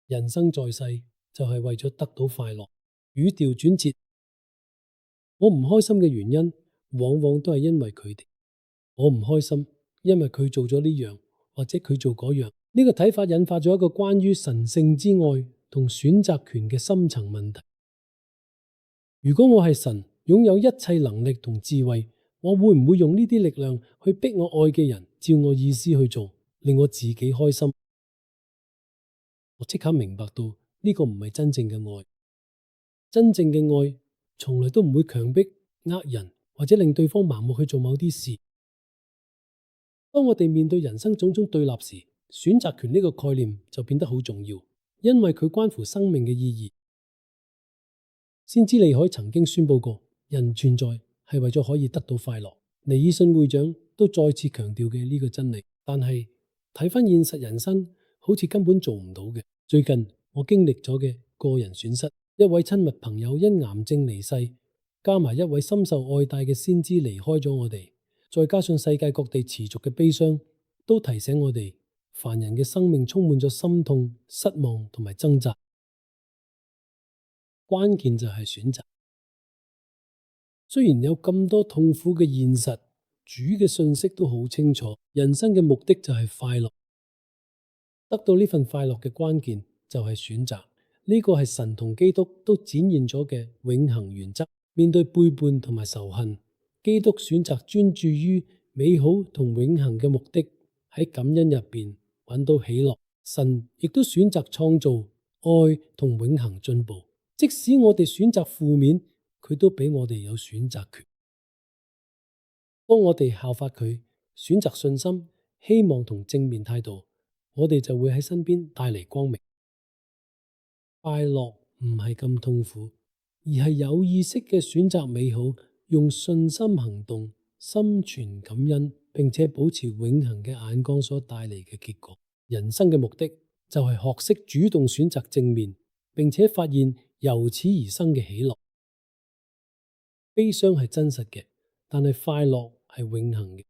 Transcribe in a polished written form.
人生在世就係為咗得到快樂。語調轉折，我唔開心嘅原因往往都係因為佢哋。我唔開心，因為佢做咗呢樣或者佢做嗰樣。呢個睇法引發咗一個關於神聖之愛同選擇權嘅深層問題。如果我係神，擁有一切能力同智慧，我會唔會用呢啲力量去逼我愛嘅人照我意思去做，令我自己開心？我即刻明白到呢個唔係真正嘅愛。真正嘅愛從來都唔會強迫呃人，或者令對方盲目去做某啲事。當我哋面對人生種種對立時，選擇權呢個概念就變得好重要，因為佢關乎生命嘅意義。先知利海曾經宣布過，人存在係為咗可以得到快樂。尼爾遜會長都再次強調嘅呢個真理。但係睇返現實人生，好似根本做唔到嘅。最近我經歷咗嘅個人損失，一位親密朋友因癌症離世，加埋一位深受愛戴嘅先知離開咗我哋，再加上世界各地持續嘅悲傷，都提醒我哋，凡人嘅生命充滿咗心痛、失望同埋掙扎。關鍵就係選擇。雖然有咁多痛苦嘅現實，主嘅信息都好清楚，人生嘅目的就係快樂。得到呢份快樂嘅關鍵就係選擇。呢個係神同基督都展現咗嘅永恆原則。面對背叛同埋仇恨，基督選擇專注於美好同永恆嘅目的，喺感恩入邊揾到喜樂。神亦都選擇創造愛同永恆進步。即使我哋選擇負面，佢都俾我哋有選擇權。當我哋效法佢，選擇信心、希望同正面態度，我哋就會喺身邊帶嚟光明。快樂唔係咁痛苦，而係有意識嘅選擇美好，用信心行動，心存感恩，並且保持永恆嘅眼光所帶嚟嘅結果。人生嘅目的就係學識主動選擇正面，並且發現由此而生嘅喜樂。悲傷係真實嘅，但係快樂係永恆嘅。